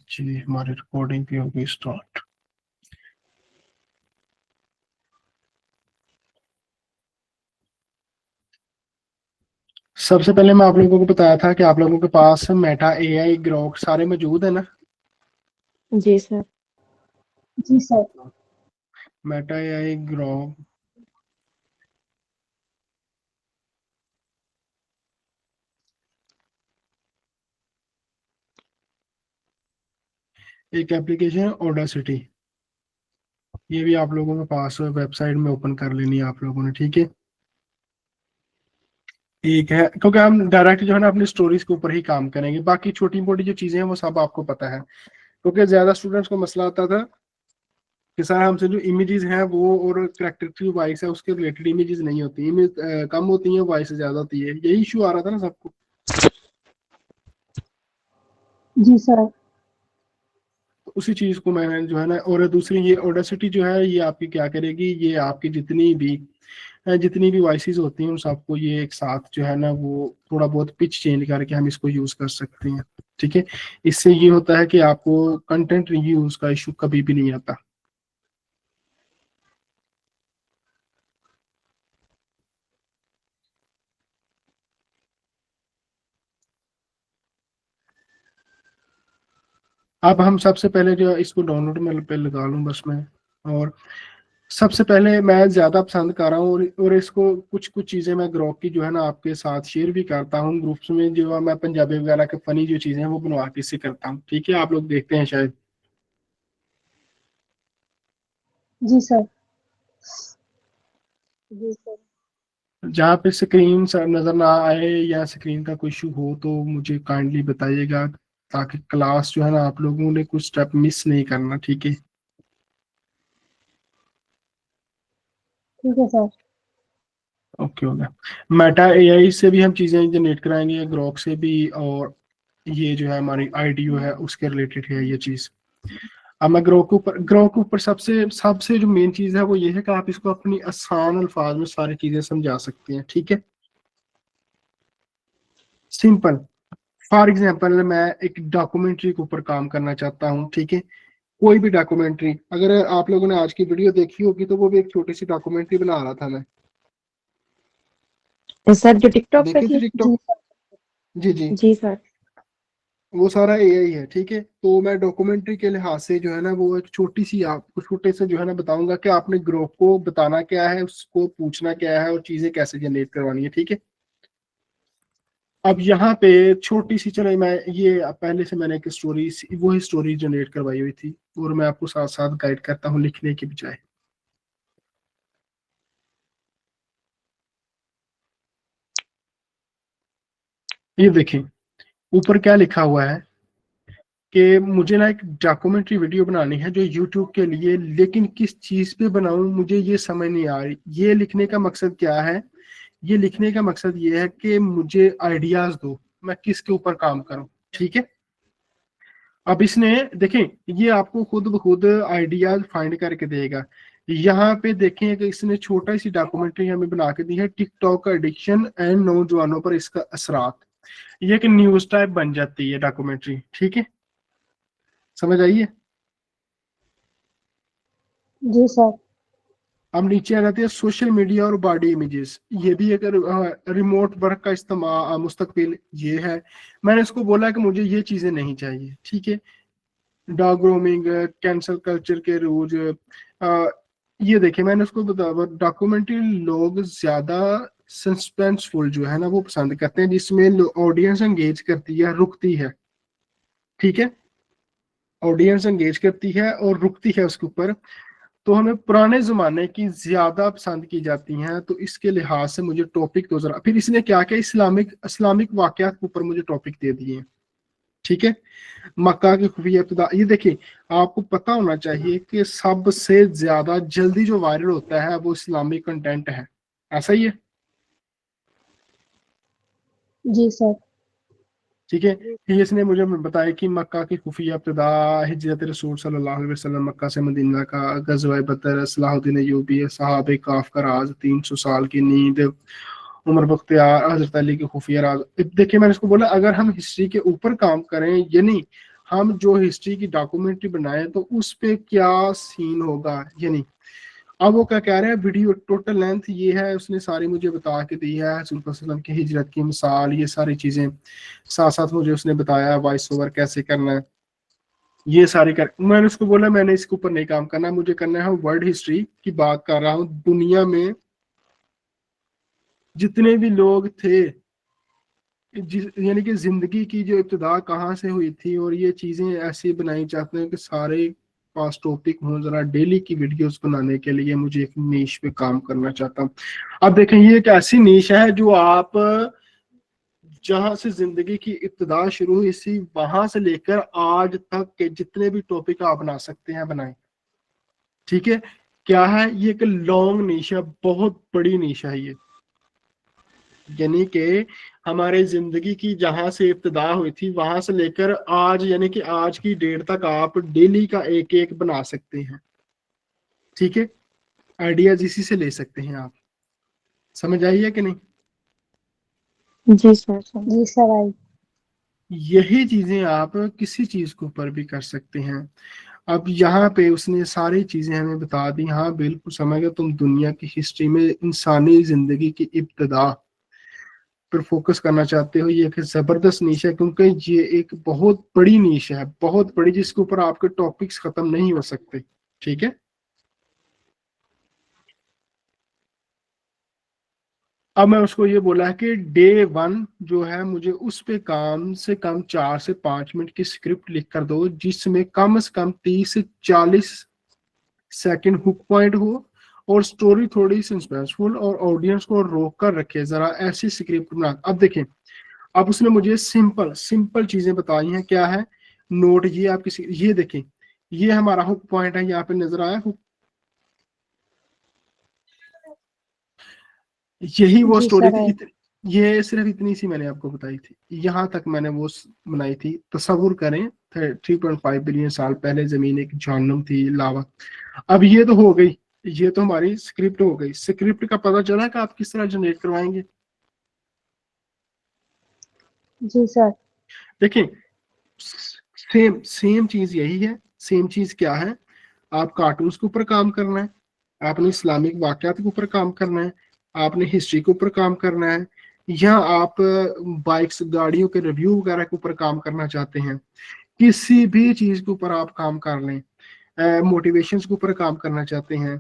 जी हमारी रिकॉर्डिंग भी हो गई स्टार्ट। सबसे पहले मैं आप लोगों को बताया था कि आप लोगों के पास मेटा एआई ग्रोक सारे मौजूद है ना। जी सर। जी सर। मेटा एआई ग्रोक एक एप्लीकेशन है ऑडासिटी, ये भी आप लोगों के पास वेबसाइट में ओपन कर लेनी है आप लोगों ने, ठीक है। एक है क्योंकि हम डायरेक्ट जो है ना अपनी स्टोरीज के ऊपर ही काम करेंगे, बाकी छोटी मोटी जो चीजें हैं वो सब आपको पता है, क्योंकि ज्यादा स्टूडेंट्स को मसला आता था कि सर हमसे जो इमेजेस हैं वो और करेक्टर वॉइस है उसके रिलेटेड इमेजेस नहीं होती, इमेज कम होती है वॉइस ज्यादा होती है, यही इशू आ रहा था ना सबको। जी सर। तो उसी चीज को मैंने जो है ना, और दूसरी ये ऑडेसिटी जो है ये आपकी क्या करेगी, ये आपकी जितनी भी वॉइसेस होती हैं उन सबको ये एक साथ जो है ना वो थोड़ा बहुत पिच चेंज करके हम इसको यूज कर सकते हैं, ठीक है। इससे ये होता है कि आपको कंटेंट रीयूज का इशू कभी भी नहीं आता। अब हम सबसे पहले जो इसको डाउनलोड में पे लगा लूँ बस मैं, और सबसे पहले मैं ज्यादा पसंद कर रहा हूँ, और इसको कुछ कुछ चीजें मैं ग्रोक की जो है ना आपके साथ शेयर भी करता हूँ ग्रुप्स में, जो मैं पंजाबी वगैरह के फनी जो चीजें हैं वो बनवा के इससे करता हूँ, ठीक है। आप लोग देखते हैं शायद। जी सर। जी सर। जहाँ पे स्क्रीन नजर ना आए या स्क्रीन का कोई इशू हो तो मुझे काइंडली बताइएगा, ताकि क्लास जो है ना आप लोगों ने कुछ स्टेप मिस नहीं करना, ठीक है। ठीक है सर। ओके हो गया। मेटा एआई से भी हम चीजें जनरेट कराएंगे, ग्रोक से भी, और ये जो है हमारी आईडियो है उसके रिलेटेड है ये चीज। अब मैं ग्रोक के ऊपर सबसे सबसे जो मेन चीज है वो ये है कि आप इसको अपनी आसान अल्फाज में सारी चीजें समझा सकते हैं, ठीक है। सिंपल। फॉर एग्जाम्पल मैं एक डॉक्यूमेंट्री के ऊपर काम करना चाहता हूँ, ठीक है। कोई भी डॉक्यूमेंट्री, अगर आप लोगों ने आज की वीडियो देखी होगी तो वो भी एक छोटी सी डॉक्यूमेंट्री बना रहा था मैं। सर जो टिकटॉक पे देखी थी थी। टिकटॉक। जी जी। जी सर। वो सारा एआई है, ठीक है। तो मैं डॉक्यूमेंट्री के लिहाज से जो है ना वो एक छोटी सी आपको छोटे से जो है ना बताऊंगा कि आपने ग्रुप को बताना क्या है, उसको पूछना क्या है और चीजें कैसे जनरेट करवानी है, ठीक है। अब यहाँ पे छोटी सी, चले मैं ये पहले से मैंने एक स्टोरी, वही स्टोरी जनरेट करवाई हुई थी, और मैं आपको साथ साथ गाइड करता हूँ लिखने के बजाय। ये देखें ऊपर क्या लिखा हुआ है कि मुझे ना एक डॉक्यूमेंट्री वीडियो बनानी है जो यूट्यूब के लिए, लेकिन किस चीज पे बनाऊं मुझे ये समझ नहीं आ रही। ये लिखने का मकसद क्या है, ये लिखने का मकसद ये है कि मुझे आइडियाज दो, मैं किसके ऊपर काम करूं, ठीक है। अब इसने देखें, ये आपको खुद ब खुद आइडियाज फाइंड करके देगा। यहाँ पे देखें कि इसने छोटा सी डॉक्यूमेंट्री हमें बना के दी है, टिकटॉक का एडिक्शन एंड नौजवानों पर इसका असरात। ये एक न्यूज टाइप बन जाती है डॉक्यूमेंट्री, ठीक है। समझ आइए। जी सर। अब नीचे आ जाती है सोशल मीडिया और बॉडी इमेजेस, ये भी अगर रिमोट वर्क का इस्तेमाल मुस्तकबिल ये है। मैंने इसको बोला कि मुझे ये चीजें नहीं चाहिए, ठीक है। डॉग ग्रूमिंग, कैंसल कल्चर के रूज, ये देखिए मैंने उसको बताया डॉक्यूमेंट्री लोग ज्यादा सस्पेंसफुल जो है ना वो पसंद करते हैं, जिसमें ऑडियंस एंगेज करती है रुकती है, ठीक है। ऑडियंस एंगेज करती है और रुकती है उसके ऊपर। तो हमें पुराने जमाने की ज्यादा पसंद की जाती हैं, तो इसके लिहाज से मुझे टॉपिक तो जरा, फिर इसने क्या किया, इस्लामिक इस्लामिक वाकयात के ऊपर मुझे टॉपिक दे दिए, ठीक है। मक्का की खुफिया इब्तिदा, ये देखिए आपको पता होना चाहिए कि सबसे ज्यादा जल्दी जो वायरल होता है वो इस्लामिक कंटेंट है, ऐसा ही है, जी सर। ठीक है। फिर इसने मुझे बताया कि मक्का की खुफिया इब्तिदा, हिजरत रसूल सल्लल्लाहु अलैहि वसल्लम मक्का से मदीना का, गज़वा बदर, सलाहुद्दीन अय्यूबी, सहाबे काफ का राज, 300 साल की नींद, उमर बख्तियार, हजरत अली के खुफिया राज। देखिए मैंने इसको बोला अगर हम हिस्ट्री के ऊपर काम करें, ये नहीं हम जो हिस्ट्री की डॉक्यूमेंट्री बनाए तो उस पे क्या सीन होगा, यानी अब वो क्या कह रहे हैं, वीडियो टोटल लेंथ ये है, उसने सारी मुझे बता के दी है, रसूल वसल्लम की हिजरत की मिसाल, ये सारी चीजें, साथ साथ मुझे उसने बताया वॉइस ओवर कैसे करना है, ये सारी कर, मैंने उसको बोला मैंने इसके ऊपर नहीं काम करना, मुझे करना है वर्ल्ड हिस्ट्री की बात कर रहा हूँ, दुनिया में जितने भी लोग थे, यानी कि जिंदगी की जो इब्तिदा कहाँ से हुई थी, और ये चीजें ऐसी बनाई चाहते हैं कि सारे पास टॉपिक हो, जरा डेली की वीडियोस बनाने के लिए मुझे एक नीश पे काम करना चाहता हूँ। अब देखें ये एक ऐसी नीश है जो आप जहां से जिंदगी की इब्तिदा शुरू हुई इसी वहां से लेकर आज तक के जितने भी टॉपिक आप बना सकते हैं बनाएं, ठीक है। क्या है ये, एक लॉन्ग नीश है, बहुत बड़ी नीश है ये, यानी कि हमारे जिंदगी की जहां से इब्तिदा हुई थी वहां से लेकर आज, यानी कि आज की डेट तक आप डेली का एक एक बना सकते हैं, ठीक है। आइडियाज इसी से ले सकते हैं आप, समझ आई है कि नहीं? जी सर। जी सर आई। यही चीजें आप किसी चीज के ऊपर भी कर सकते हैं। अब यहाँ पे उसने सारी चीजें हमें बता दी, हाँ बिल्कुल समझ गए, तुम दुनिया की हिस्ट्री में इंसानी जिंदगी की इब्तिदा पर फोकस करना चाहते हो, ये एक जबरदस्त नीश है, क्योंकि ये एक बहुत बड़ी नीश है, बहुत बड़ी, जिसके ऊपर आपके टॉपिक्स खत्म नहीं हो सकते, ठीक है। अब मैं उसको ये बोला है कि डे 1 जो है मुझे उस पे कम से कम 4 से 5 मिनट की स्क्रिप्ट लिख कर दो, जिसमें कम से कम 30 से 40 सेकंड हुक पॉइंट हो, और स्टोरी थोड़ी सस्पेंसफुल, और ऑडियंस को रोक कर रखे, जरा ऐसी स्क्रिप्ट बना। अब देखें, अब उसने मुझे सिंपल सिंपल चीजें बताई हैं, क्या है, नोट, ये आप किसी, ये देखें, ये हमारा हुक पॉइंट है, यहाँ पे नजर आया हुक, यही वो जी स्टोरी सर थी, आई। ये सिर्फ इतनी सी मैंने आपको बताई थी, यहाँ तक मैंने वो बनाई थी। तसव्वुर करें 3.5 बिलियन साल पहले जमीन एक जहन्नुम थी, लावा। अब ये तो हो गई, ये तो हमारी स्क्रिप्ट हो गई, स्क्रिप्ट का पता चला कि आप किस तरह जनरेट करवाएंगे। जी सर। देखिए सेम सेम चीज यही है, सेम चीज क्या है, आप कार्टून्स के ऊपर काम करना है, आपने इस्लामिक वाकयात के ऊपर काम करना है, आपने हिस्ट्री के ऊपर काम करना है, या आप बाइक्स गाड़ियों के रिव्यू वगैरह के ऊपर काम करना चाहते हैं, किसी भी चीज के ऊपर आप काम कर लें, मोटिवेशन के ऊपर काम करना चाहते हैं,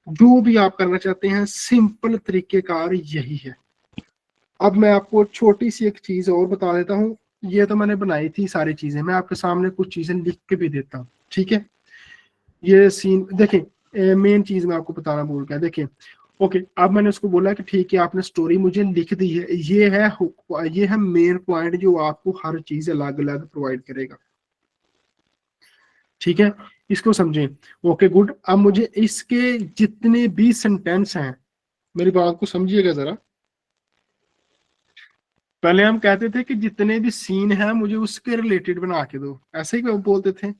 जो भी आप करना चाहते हैं, सिंपल तरीकेकार यही है। अब मैं आपको छोटी सी एक चीज और बता देता हूँ, ये तो मैंने बनाई थी सारी चीजें, मैं आपके सामने कुछ चीजें लिख के भी देता हूँ, ठीक है। ये सीन देखें, मेन चीज मैं आपको बताना भूल गया, देखें, ओके। अब मैंने उसको बोला कि ठीक है आपने स्टोरी मुझे लिख दी है, ये है मेन पॉइंट जो आपको हर चीज अलग अलग प्रोवाइड करेगा, ठीक है। इसको समझें, ओके गुड। अब मुझे इसके जितने भी सेंटेंस हैं, मेरी बात को समझिएगा जरा, पहले हम कहते थे कि जितने भी सीन है मुझे उसके रिलेटेड बना के दो, ऐसे ही बोलते थे।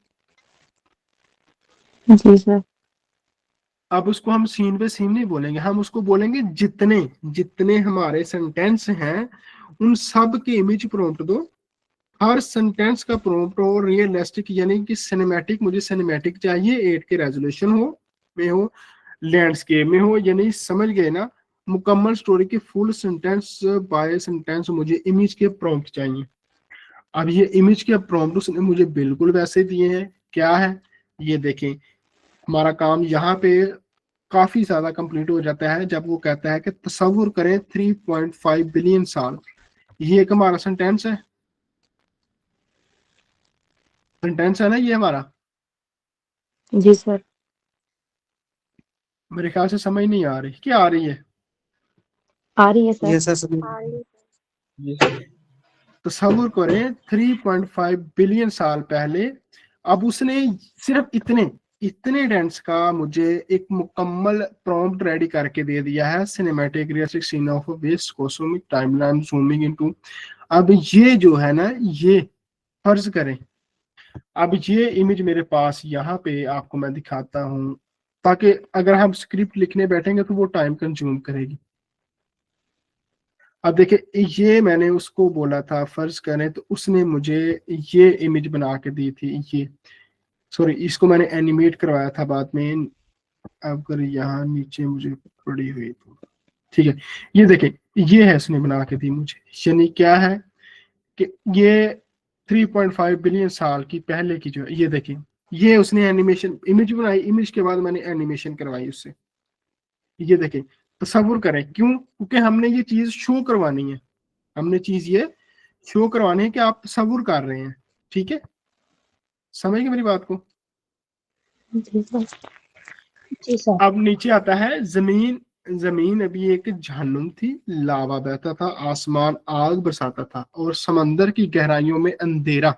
जी सर। अब उसको हम सीन पे सीन नहीं बोलेंगे, हम उसको बोलेंगे जितने जितने हमारे सेंटेंस हैं उन सब के इमेज प्रॉम्प्ट दो, हर सेंटेंस का प्रॉम्प्ट हो रियलिस्टिक, यानी कि सिनेमैटिक, मुझे सिनेमैटिक चाहिए, 8 के रेजोल्यूशन हो में हो, लैंडस्केप में हो, यानी समझ गए ना, मुकम्मल स्टोरी के फुल सेंटेंस बाय सेंटेंस मुझे इमेज के प्रॉम्प्ट चाहिए। अब ये इमेज के प्रॉम्प्ट उसने मुझे बिल्कुल वैसे दिए हैं, क्या है ये देखें, हमारा काम यहाँ पे काफी ज्यादा कंप्लीट हो जाता है जब वो कहता है कि तसव्वुर करें 3.5 बिलियन साल, ये एक हमारा सेंटेंस है ना, ये हमारा, जी सर। मेरे ख्याल से समझ नहीं आ रही, क्या आ रही है? आ रही है सर। ये सर समझ तसव्वुर करें 3.5 बिलियन साल पहले। अब उसने सिर्फ इतने इतने टेंस का मुझे एक मुकम्मल प्रॉम्प्ट रेडी करके दे दिया है, cinematic realistic scene of vast cosmic timeline zooming into. अब ये जो है ना, ये फर्ज करें, अब ये इमेज मेरे पास यहाँ पे आपको मैं दिखाता हूँ, ताकि अगर हम स्क्रिप्ट लिखने बैठेंगे तो वो टाइम कंज्यूम करेगी। अब देखिए ये मैंने उसको बोला था फर्ज करें तो उसने मुझे ये इमेज बना के दी थी, ये सॉरी इसको मैंने एनिमेट करवाया था बाद में। अगर यहाँ नीचे मुझे पड़ी हुई तो ठीक है, ये देखें ये है उसने बना के दी मुझे, यानी क्या है कि ये 3.5 बिलियन साल की पहले की जो है, ये देखें ये उसने एनिमेशन इमेज बनाई, इमेज के बाद मैंने एनिमेशन करवाई उससे। ये देखें तसव्वुर करें, क्यों? क्योंकि हमने ये चीज शो करवानी है, हमने चीज ये शो करवानी है कि आप तसव्वुर कर रहे हैं। ठीक है, समझ गए मेरी बात को? जी सर। जी सर। अब नीचे आता है जमीन। जमीन अभी एक जहन्नुम थी, लावा बहता था, आसमान आग बरसाता था और समंदर की गहराइयों में अंधेरा।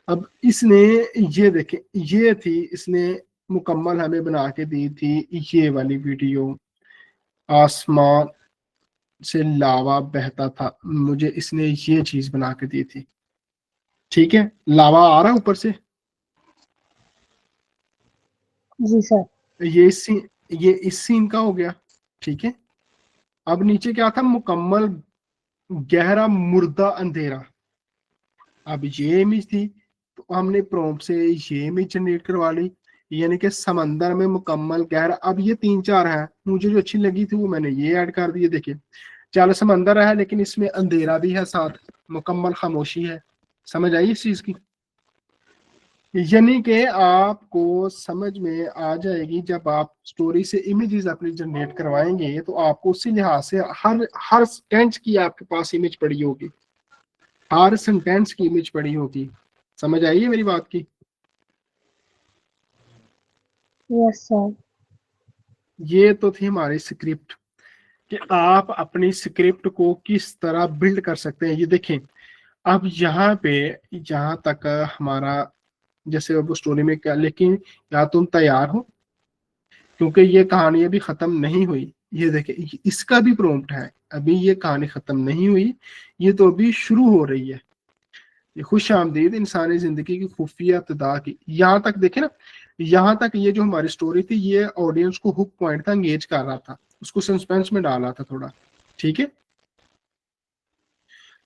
अब इसने ये देखे, ये थी इसने मुकम्मल हमें बना के दी थी ये वाली वीडियो। आसमान से लावा बहता था, मुझे इसने ये चीज बना के दी थी। ठीक है, लावा आ रहा है ऊपर से, जी सर। ये सीन, ये इस सीन का हो गया। ठीक है, अब नीचे क्या था? मुकम्मल गहरा मुर्दा अंधेरा। अब ये इमेज थी तो हमने प्रॉम्प्ट से ये इमेज जनरेट करवा ली, यानी कि समंदर में मुकम्मल गहरा। अब ये 3-4 है, मुझे जो अच्छी लगी थी वो मैंने ये ऐड कर दी है। देखिए चलो समंदर है लेकिन इसमें अंधेरा भी है, साथ मुकम्मल खामोशी है। समझ आई इस चीज की? यानी कि आपको समझ में आ जाएगी जब आप स्टोरी से इमेजेस अपनी जनरेट करवाएंगे तो आपको उसी लिहाज से हर हर सेंटेंस की आपके पास इमेज पड़ी होगी, हर सेंटेंस की इमेज पड़ी होगी। समझ आई है मेरी बात की? Yes sir. ये तो थी हमारी स्क्रिप्ट कि आप अपनी स्क्रिप्ट को किस तरह बिल्ड कर सकते हैं। ये देखें अब यहाँ पे, यहाँ तक हमारा जैसे अब स्टोरी में क्या, लेकिन या तुम तैयार हो क्योंकि ये कहानी अभी खत्म नहीं हुई। ये देखे इसका भी प्रॉम्प्ट है, अभी ये कहानी खत्म नहीं हुई, ये तो अभी शुरू हो रही है। ये खुश आमदीद इंसानी जिंदगी की खुफिया इब्तिदा की, यहाँ तक देखे ना, यहाँ तक ये जो हमारी स्टोरी थी ये ऑडियंस को हुक पॉइंट था, एंगेज कर रहा था, उसको सस्पेंस में डाल रहा था थोड़ा। ठीक है,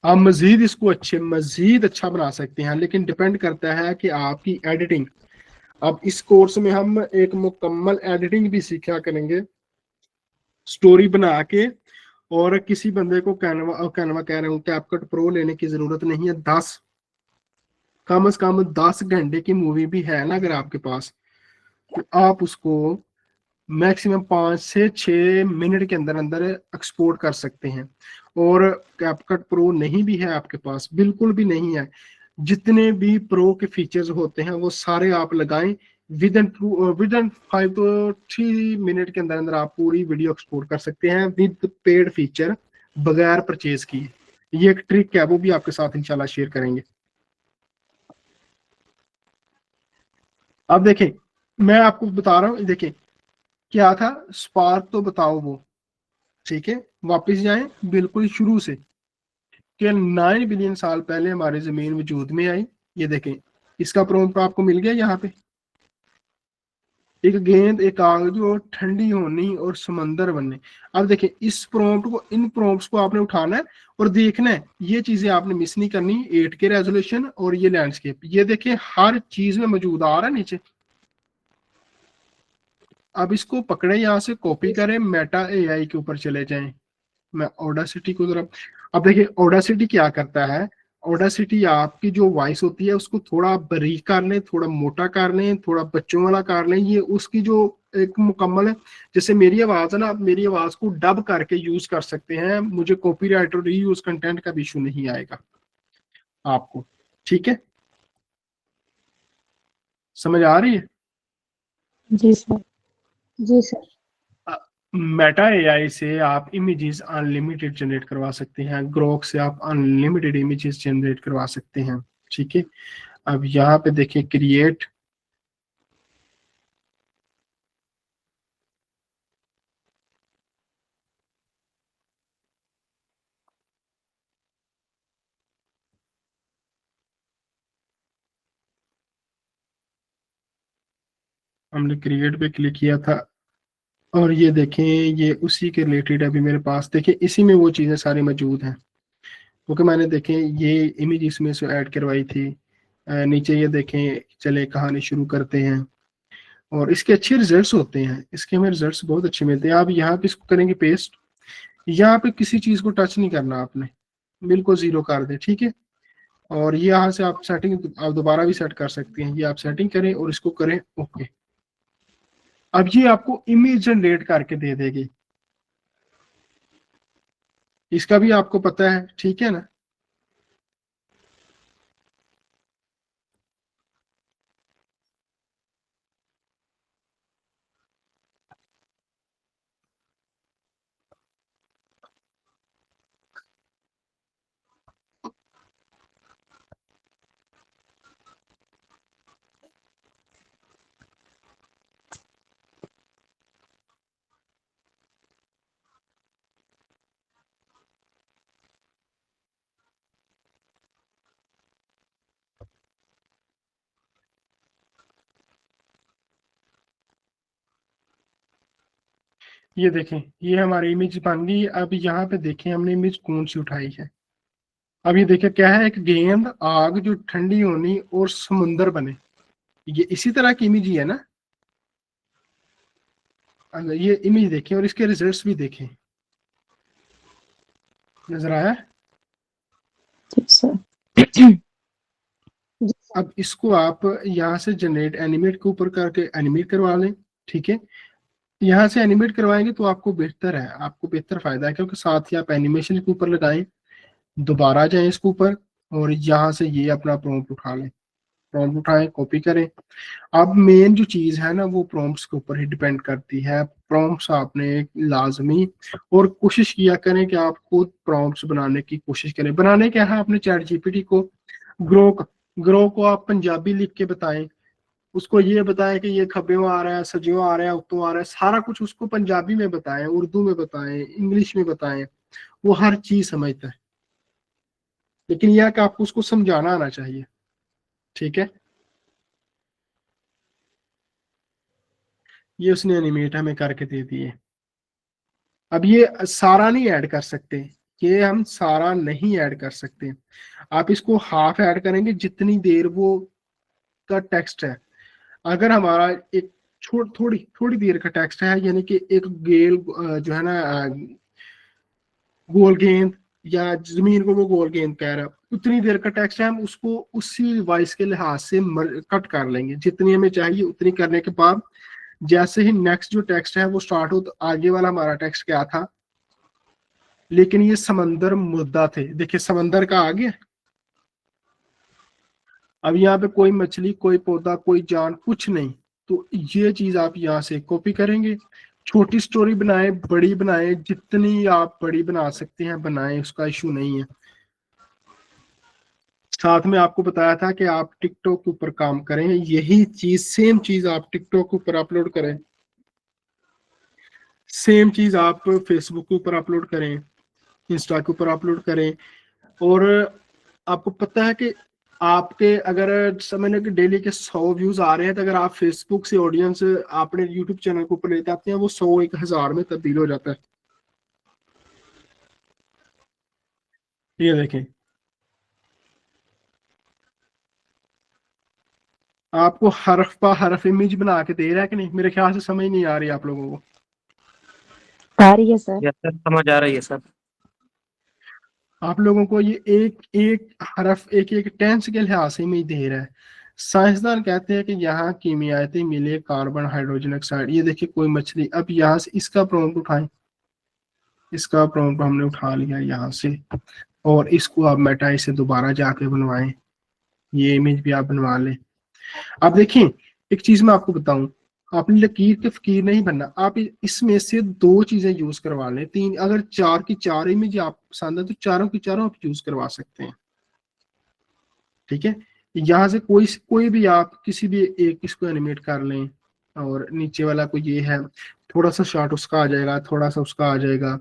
आप मजीद इसको मजीद अच्छा बना सकते हैं, लेकिन डिपेंड करता है कि आपकी एडिटिंग। अब इस कोर्स में हम एक मुकम्मल एडिटिंग भी सीखा करेंगे स्टोरी बना के। और किसी बंदे को कैनवा कैनवा कह रहे हूँ, कैपकट प्रो लेने की जरूरत नहीं है। 10 कम से कम 10 घंटे की मूवी भी है ना अगर आपके पास, तो आप उसको मैक्सिमम 5 से 6 मिनट के अंदर अंदर एक्सपोर्ट कर सकते हैं। और कैपकट प्रो नहीं भी है आपके पास, बिल्कुल भी नहीं है, जितने भी प्रो के फीचर्स होते हैं वो सारे आप लगाएं, विद इन 5 to 3 मिनट के अंदर अंदर आप पूरी वीडियो एक्सपोर्ट कर सकते हैं विद पेड फीचर, बगैर परचेज किए। ये एक ट्रिक है, वो भी आपके साथ इंशाल्लाह शेयर करेंगे। अब देखें मैं आपको बता रहा हूँ, देखें क्या था स्पार्क तो बताओ वो। ठीक है, वापस जाएं बिल्कुल शुरू से कि 9 बिलियन साल पहले हमारी जमीन वजूद में आई। ये देखें इसका प्रॉम्प्ट आपको मिल गया यहाँ पे, एक गेंद, एक आग जो ठंडी होनी और समंदर बनने। अब देखें इस प्रॉम्प्ट को, इन प्रॉम्प्ट्स को आपने उठाना है और देखना है, ये चीजें आपने मिस नहीं करनी। 8K रेजोल्यूशन और ये लैंडस्केप, ये देखें हर चीज में मौजूद आ रहा है नीचे। अब इसको पकड़े, यहाँ से कॉपी करें, मेटा एआई के ऊपर चले जाएं। मैं ऑडासिटी को जरा, अब देखिए ऑडासिटी क्या करता है। ऑडासिटी आपकी जो वॉइस होती है उसको थोड़ा बारीक कर लें, थोड़ा मोटा कर लें, थोड़ा बच्चों वाला कर लें, ये उसकी जो एक मुकम्मल है। जैसे मेरी आवाज है ना, आप मेरी आवाज को डब करके यूज कर सकते हैं, मुझे कॉपीराइट और रीयूज कंटेंट का भी इशू नहीं आएगा आपको। ठीक है, समझ आ रही है? जी सर। जी सर। मेटा एआई से आप इमेजेस अनलिमिटेड जनरेट करवा सकते हैं, ग्रोक से आप अनलिमिटेड इमेजेस जनरेट करवा सकते हैं। ठीक है, अब यहाँ पे देखिए क्रिएट, हमने क्रिएट पे क्लिक किया था और ये देखें, ये उसी के रिलेटेड अभी मेरे पास देखें, इसी में वो चीज़ें सारी मौजूद हैं, क्योंकि मैंने देखें ये इमेज इसमें से ऐड करवाई थी। नीचे ये देखें, चले कहानी शुरू करते हैं, और इसके अच्छे रिजल्ट्स होते हैं, इसके हमें रिजल्ट्स बहुत अच्छे मिलते हैं। आप यहाँ पे इसको करेंगे पेस्ट, यहाँ पे किसी चीज़ को टच नहीं करना आपने, बिल्कुल जीरो कर दे, ठीक है। और ये यहाँ से आप सेटिंग आप दोबारा भी सेट कर सकते हैं, ये आप सेटिंग करें और इसको करें ओके। अब ये आपको इमेज जनरेट करके दे देगी, इसका भी आपको पता है, ठीक है ना। ये देखें, ये हमारी इमेज बन गई। अब यहाँ पे देखें हमने इमेज कौन सी उठाई है। अब ये देखें क्या है, एक गेंद, आग जो ठंडी होनी और समुंदर बने, ये इसी तरह की इमेज ही है ना। अगर ये इमेज देखें और इसके रिजल्ट्स भी देखें, नजर आया। जी सर। जी सर। अब इसको आप यहाँ से जनरेट एनिमेट के ऊपर करके एनिमेट करवा लें, ठीक है। यहाँ से एनिमेट करवाएंगे तो आपको बेहतर है, आपको बेहतर फायदा है, क्योंकि साथ ही आप एनिमेशन के ऊपर लगाएं, दोबारा जाएं इसके ऊपर, और यहाँ से ये अपना प्रॉम्प्ट उठा लें, प्रॉम्प्ट उठाएं, कॉपी करें। अब मेन जो चीज है ना, वो प्रॉम्प्ट्स के ऊपर ही डिपेंड करती है। प्रॉम्प्ट्स आपने लाजमी और कोशिश किया करें कि आप खुद प्रॉम्प्ट्स बनाने की कोशिश करें। बनाने क्या है, आपने चैट जीपीटी को ग्रो को आप पंजाबी लिख के बताएं, उसको ये बताएं कि ये खब्बेओं आ रहा है, सजियों आ रहा है, उत्तों आ रहा है, सारा कुछ उसको पंजाबी में बताएं, उर्दू में बताएं, इंग्लिश में बताएं, वो हर चीज समझता है। लेकिन यह कि आपको उसको समझाना आना चाहिए, ठीक है। ये उसने एनिमेट हमें करके दे दिए। अब ये सारा नहीं ऐड कर सकते, ये हम सारा नहीं ऐड कर सकते। आप इसको हाफ ऐड करेंगे, जितनी देर वो का टेक्स्ट है। अगर हमारा एक थोड़ी थोड़ी देर का टेक्स्ट है, यानी कि एक गेल जो है ना गोल गेंद, या जमीन को वो गोल गेंद कह रहा है, उतनी देर का टेक्स्ट है, हम उसको उसी वॉइस के लिहाज से कट कर लेंगे, जितनी हमें चाहिए उतनी करने के बाद जैसे ही नेक्स्ट जो टेक्स्ट है वो स्टार्ट हो, तो आगे वाला हमारा टेक्स्ट क्या था, लेकिन ये समंदर मुद्दा थे, देखिए समंदर का आ गया। अब यहाँ पे कोई मछली, कोई पौधा, कोई जान, कुछ नहीं। तो ये चीज आप यहाँ से कॉपी करेंगे, छोटी स्टोरी बनाएं, बड़ी बनाएं, जितनी आप बड़ी बना सकते हैं बनाएं, उसका इशू नहीं है। साथ में आपको बताया था कि आप टिकटॉक के ऊपर काम करें, यही चीज सेम चीज आप टिकटॉक के ऊपर अपलोड करें, सेम चीज आप फेसबुक के ऊपर अपलोड करें, इंस्टा के ऊपर अपलोड करें। और आपको पता है कि आपके अगर समझने के डेली के 100 व्यूज आ रहे हैं, तो अगर आप फेसबुक से ऑडियंस अपने यूट्यूब चैनल के ऊपर लेते आते हैं, वो 100 1000 में तब्दील हो जाता है। ये देखें, आपको हरफ पा हरफ इमेज बना के दे रहा है कि नहीं, मेरे ख्याल से समझ नहीं आ रही आप लोगों को। आ रही है सर। यस सर, समझ आ रही है सर। आप लोगों को ये एक एक हरफ, एक एक टेंस के लिहाज से इमेज दे रहा है। साइंसदान कहते हैं कि यहाँ कीमियाती मिले कार्बन हाइड्रोजन ऑक्साइड, ये देखिए कोई मछली। अब यहाँ से इसका प्रॉम्प्ट उठाएं, इसका प्रॉम्प्ट हमने उठा लिया यहाँ से, और इसको आप मेटाई से दोबारा जाके बनवाएं, ये इमेज भी आप बनवा लें। आप देखिए, एक चीज मैं आपको बताऊं, आपने लकीर के फकीर नहीं बनना, आप इसमें से 2 चीजें यूज करवा लें, 3, अगर 4 की 4 इमेज आप पसंद है तो चारों की चारों आप यूज करवा सकते हैं, ठीक है। यहाँ से कोई भी आप किसी भी एक इसको एनिमेट कर लें, और नीचे वाला को ये है, थोड़ा सा शॉट उसका आ जाएगा, थोड़ा सा उसका आ जाएगा,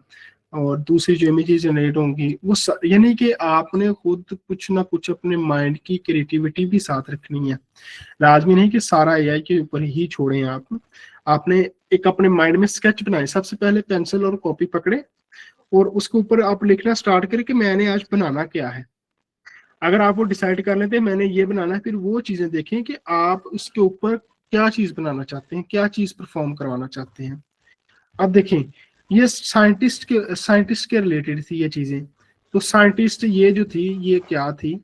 और दूसरी जो इमेजेस जनरेट होंगी वो यानी कि आपने खुद कुछ ना कुछ अपने माइंड की क्रिएटिविटी भी साथ रखनी है। लाजमी नहीं कि सारा एआई के ऊपर ही छोड़ें आप। आपने एक अपने माइंड में स्केच बनाए, सबसे पहले पेंसिल और कॉपी पकड़े और उसके ऊपर आप लिखना स्टार्ट करें कि मैंने आज बनाना क्या है। अगर आप वो डिसाइड कर लेते हैं मैंने ये बनाना है, फिर वो चीजें देखें कि आप उसके ऊपर क्या चीज बनाना चाहते हैं, क्या चीज परफॉर्म करवाना चाहते हैं। अब देखें, ये साइंटिस्ट के रिलेटेड थी ये चीजें। तो साइंटिस्ट ये जो थी ये क्या थी,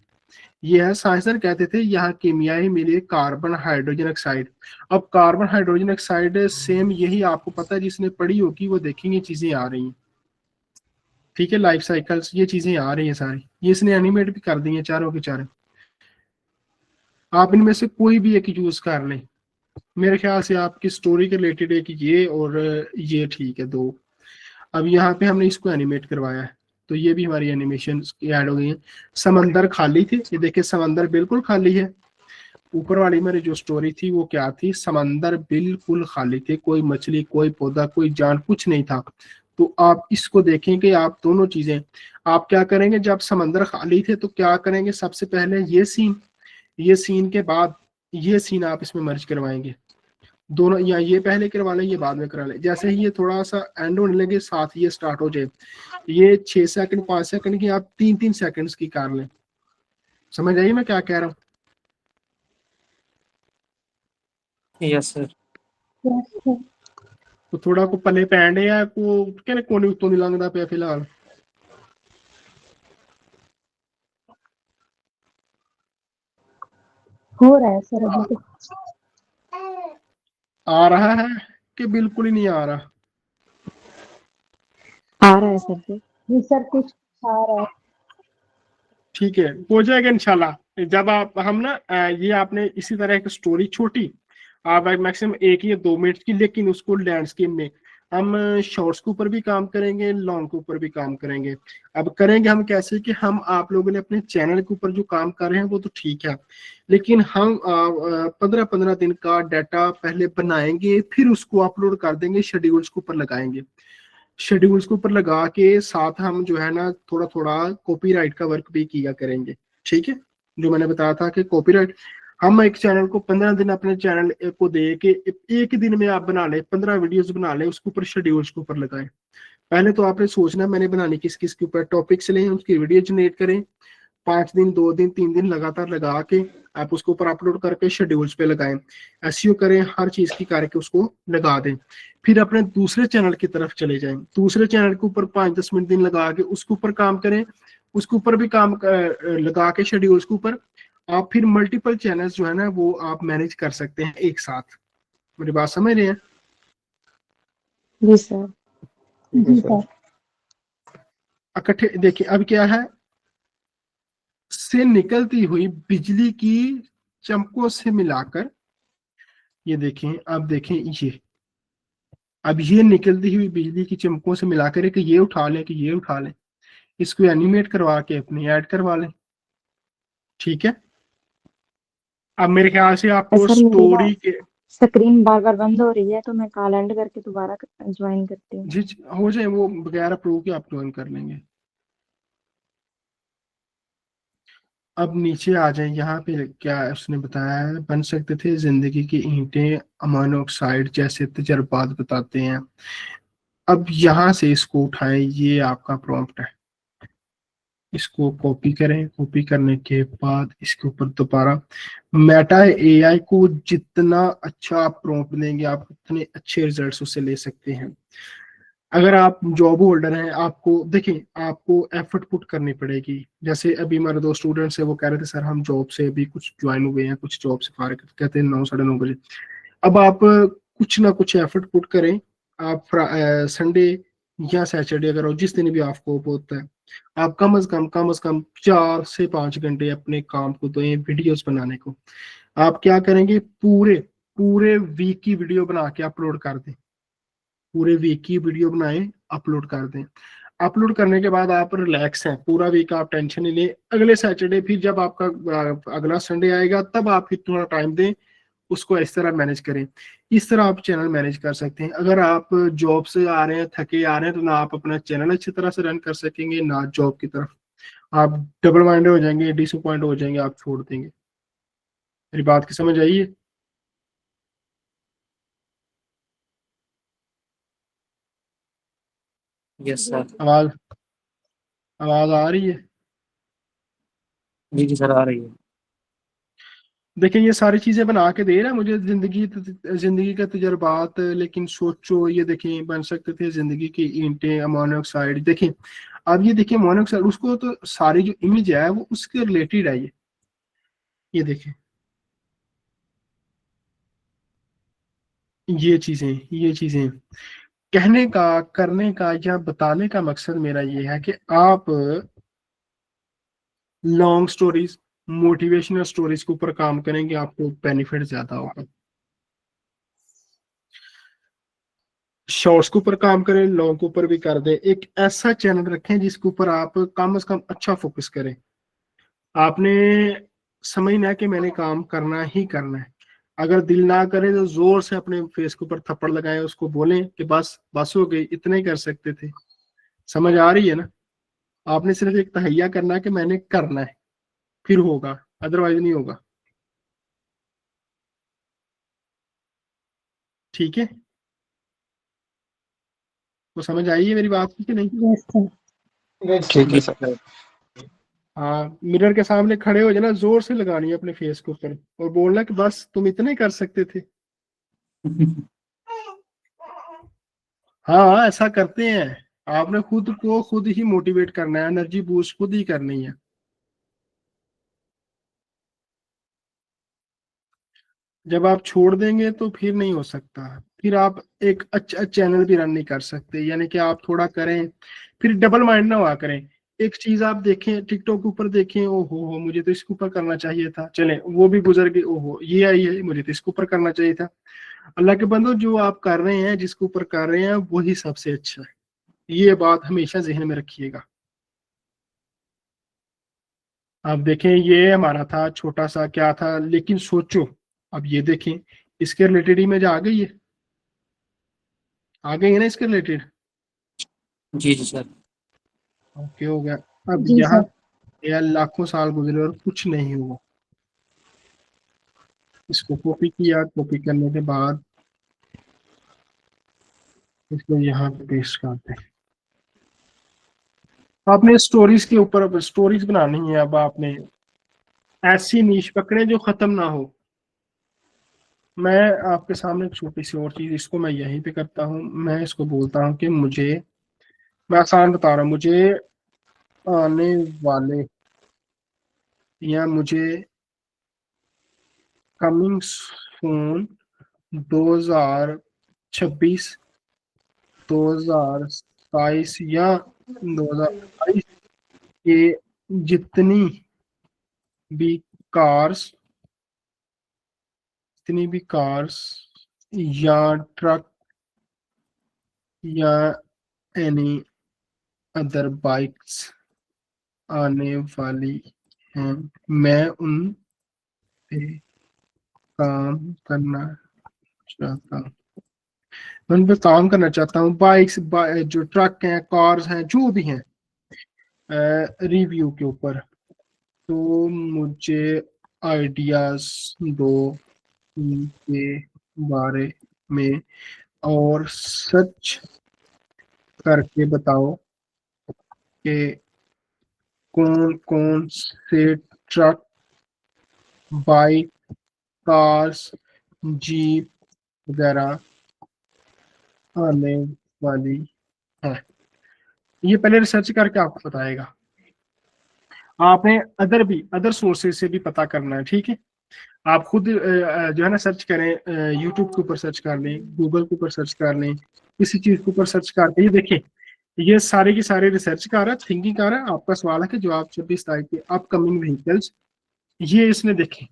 ये है साइंसर कहते थे यहाँ केमियाई मिले कार्बन हाइड्रोजन ऑक्साइड। अब कार्बन हाइड्रोजन ऑक्साइड सेम यही आपको पता है, जिसने पढ़ी होगी वो देखेंगे चीजें आ रही हैं। ठीक है, लाइफ साइकिल्स ये चीजें आ रही हैं सारी, ये इसने एनिमेट भी कर दी है चारों के चारों। आप इनमें से कोई भी एक यूज कर लें, मेरे ख्याल से आपकी स्टोरी के रिलेटेड एक ये और ये ठीक है दो। अब यहाँ पे हमने इसको एनिमेट करवाया है तो ये भी हमारी एनिमेशन ऐड हो गई है। समंदर खाली थे, ये देखिए समंदर बिल्कुल खाली है। ऊपर वाली मेरी जो स्टोरी थी वो क्या थी, समंदर बिल्कुल खाली थे, कोई मछली कोई पौधा कोई जान कुछ नहीं था। तो आप इसको देखें कि आप दोनों चीजें आप क्या करेंगे, जब समंदर खाली थे तो क्या करेंगे, सबसे पहले ये सीन के बाद ये सीन आप इसमें मर्ज करवाएंगे दोनों, या ये पहले करवा लें ये बाद में करा लें। जैसे ही ये थोड़ा सा एंड होने लगे साथ ये स्टार्ट हो जाए, ये 6 सेकंड 5 सेकंड की आप 3-3 सेकंड्स की कर लें। समझ आइए मैं क्या कह रहा हूँ। Yes sir. Yes sir. तो थोड़ा को पले पैंड है को कहने कोने उत्तों नहीं लंघदा पिया फिलहाल। हो रहा है सर अभी तो। आ रहा है कि बिल्कुल ही नहीं आ रहा। आ रहा है सर जी। जी सर कुछ आ रहा है। ठीक है, हो जाएगा इंशाल्लाह। जब आप हम ना ये आपने इसी तरह एक स्टोरी छोटी आप मैक्सिमम 1 या 2 मिनट की, लेकिन उसको लैंडस्केप में हम शॉर्ट्स के ऊपर भी काम करेंगे, लॉन्ग के ऊपर भी काम करेंगे। अब करेंगे हम कैसे कि हम आप लोगों ने अपने चैनल के ऊपर जो काम कर रहे हैं वो तो ठीक है, लेकिन हम 15-15 दिन का डाटा पहले बनाएंगे, फिर उसको अपलोड कर देंगे, शेड्यूल्स के ऊपर लगाएंगे। शेड्यूल्स के ऊपर लगा के साथ हम जो है ना थोड़ा थोड़ा कॉपीराइट का वर्क भी किया करेंगे। ठीक है, जो मैंने बताया था कि कॉपीराइट हम एक चैनल को 15 दिन अपने चैनल को दे के एक दिन में आप बना ले, 15 वीडियोस बना ले, उसके ऊपर शेड्यूल्स के ऊपर लगाए। पहले तो आपने सोचना मैंने बनानी किस किस के ऊपर, टॉपिक्स लें उसकी वीडियो जनरेट करें, 5 दिन 2 दिन 3 दिन लगातार लगा के आप उसके ऊपर अपलोड करके शेड्यूल्स पे लगाएं, एसईओ करें, हर चीज की करके उसको लगा दें। फिर अपने दूसरे चैनल की तरफ चले जाएं, दूसरे चैनल के ऊपर 5-10 मिनट दिन लगा के उसके ऊपर काम करें, उसके ऊपर भी काम लगा के शेड्यूल्स के ऊपर आप फिर मल्टीपल चैनल्स जो है ना वो आप मैनेज कर सकते हैं एक साथ। मेरी बात समझ रहे हैं? जी सर। जी सर। इकट्ठे देखिए अब क्या है, से निकलती हुई बिजली की चमकों से मिलाकर, ये देखें अब देखें ये, अब ये निकलती हुई बिजली की चमकों से मिलाकर कि ये उठा लें कि ये उठा लें, इसको एनिमेट करवा के अपने ऐड करवा लें। ठीक है, अब मेरे ख्याल से आपको सर मेरी ना स्टोरी के स्क्रीन बार बार बंद हो रही है तो मैं कॉल एंड करके दोबारा ज्वाइन करती हूँ। जी हो जाए वो बगैर अप्रूव के आप ज्वाइन कर लेंगे। अब नीचे आ जाए, यहाँ पे क्या उसने बताया है, बन सकते थे जिंदगी की ईंटें अमानो ऑक्साइड जैसे तजर्बात बताते हैं। अब यहाँ से इसको उठाएं, ये आपका प्रॉम्प्ट है, इसको कॉपी करें, कॉपी करने के बाद इसके ऊपर दोबारा मेटा एआई को जितना अच्छा आप प्रॉम्प्ट देंगे आप उतने अच्छे रिजल्ट्स उससे ले सकते हैं। अगर आप जॉब होल्डर हैं, आपको देखिए आपको एफर्ट पुट करनी पड़ेगी। जैसे अभी हमारे 2 स्टूडेंट्स हैं वो कह रहे थे सर हम जॉब से अभी कुछ ज्वाइन हुए हैं, कुछ जॉब से फारिग, कहते हैं 9-9:30 बजे। अब आप कुछ ना कुछ एफर्ट पुट करें, आप संडे या सैटरडे अगर हो जिस दिन भी आपको होता है, आप कम से कम 4 से 5 घंटे अपने काम को दें वीडियोस बनाने को। आप क्या करेंगे, पूरे पूरे वीक की वीडियो बना के अपलोड कर दें, पूरे वीक की वीडियो बनाएं अपलोड कर दें। अपलोड करने के बाद आप रिलैक्स हैं, पूरा वीक आप टेंशन नहीं लें। अगले सैटरडे फिर जब आपका अगला संडे आएगा तब आप फिर थोड़ा टाइम दें, उसको इस तरह मैनेज करें। इस तरह आप चैनल मैनेज कर सकते हैं। अगर आप जॉब से आ रहे हैं, थके आ रहे हैं, तो ना आप अपना चैनल अच्छी तरह से रन कर सकेंगे ना जॉब की तरफ, आप डबल माइंडेड हो जाएंगे, डिसअपॉइंट हो जाएंगे, आप छोड़ देंगे। मेरी बात की समझ आई है? Yes sir. आवाज आवाज आ रही है? जी जी सर, आ रही है। देखिए ये सारी चीजें बना के दे रहा है मुझे, जिंदगी का तजुर्बात, लेकिन सोचो ये देखें बन सकते थे जिंदगी की ईंटें, अमोनियम ऑक्साइड। देखें अब ये देखिए अमोनियम ऑक्साइड, उसको तो सारी जो इमेज है वो उसके रिलेटेड है। ये देखें ये चीजें कहने का, करने का या बताने का मकसद मेरा ये है कि आप लॉन्ग स्टोरीज, मोटिवेशनल स्टोरीज के ऊपर काम करेंगे, आपको बेनिफिट ज्यादा होगा। शॉर्ट्स के ऊपर काम करें, लॉन्ग के ऊपर भी कर दें। एक ऐसा चैनल रखें जिसके ऊपर आप कम से कम अच्छा फोकस करें। आपने समझना है कि मैंने काम करना ही करना है। अगर दिल ना करे तो जोर से अपने फेस के ऊपर थप्पड़ लगाएं, उसको बोलें कि बस बस हो गई, इतना ही कर सकते थे। समझ आ रही है ना? आपने सिर्फ एक तहैया करना है कि मैंने करना है, फिर होगा, अदरवाइज नहीं होगा। ठीक है? तो समझ आई है मेरी बात की कि नहीं? Yes sir. ठीक जी है सर। सर। हाँ, मिरर के सामने खड़े हो जाना, जोर से लगानी है अपने फेस के ऊपर और बोलना कि बस तुम इतना ही कर सकते थे। हाँ ऐसा करते हैं। आपने खुद को खुद ही मोटिवेट करना है, एनर्जी बूस्ट खुद ही करनी है। जब आप छोड़ देंगे तो फिर नहीं हो सकता। फिर आप एक अच्छा चैनल भी रन नहीं कर सकते। यानी कि आप थोड़ा करें, फिर डबल माइंड ना हुआ करें। एक चीज आप देखें, टिकटॉक के ऊपर देखें, ओहो हो मुझे तो इसके ऊपर करना चाहिए था, चले वो भी गुजर गई, ओहो ये आई है मुझे तो इसके ऊपर करना चाहिए था। अल्लाह के बंदो, जो आप कर रहे हैं, जिसके ऊपर कर रहे हैं, वही सबसे अच्छा है। ये बात हमेशा जहन में रखिएगा। आप देखें ये हमारा था छोटा सा क्या था, लेकिन सोचो अब ये देखें, इसके रिलेटेड इमेज आ गई है, आ गई है ना इसके रिलेटेड। जी जी सर। ओके हो गया। अब जी यहाँ सर। यार लाखों साल गुजरे और कुछ नहीं हुआ। इसको कॉपी किया, कॉपी करने के बाद इसको यहाँ पे पेस्ट करते हैं। आपने स्टोरीज के ऊपर अब स्टोरीज बनानी है। अब आपने ऐसी नीश पकड़े जो खत्म ना हो। मैं आपके सामने एक छोटी सी और चीज, इसको मैं यहीं पे करता हूँ। मैं इसको बोलता हूँ कि मुझे, मैं आसान बता रहा हूँ, मुझे आने वाले या मुझे कमिंग सून 2026, 2027 या 2022 के जितनी भी कार्स, जितनी भी कार्स या ट्रक या एनी अदर बाइक्स आने वाली हैं, मैं उन पे काम करना चाहता हूँ। मैं उन पे काम करना चाहता हूँ। बाइक्स, जो ट्रक हैं, कार्स हैं, जो भी हैं, रिव्यू के ऊपर। तो मुझे आइडियाज दो इनके बारे में और सर्च करके बताओ कि कौन कौन से ट्रक, बाइक, कार्स, जीप वगैरह आने वाली है। ये पहले रिसर्च करके आपको बताएगा। आपने अदर सोर्सेज से भी पता करना है। ठीक है? आप खुद जो है ना सर्च करें, यूट्यूब के ऊपर सर्च कर लें, गूगल के ऊपर सर्च कर लें, किसी चीज के ऊपर सर्च करके ये देखें। ये सारे की सारे रिसर्च कर रहा है, थिंकिंग कर रहा है। आपका सवाल है कि जो आप 26 तारीख के अपकमिंग व्हीकल्स, ये इसने देखे,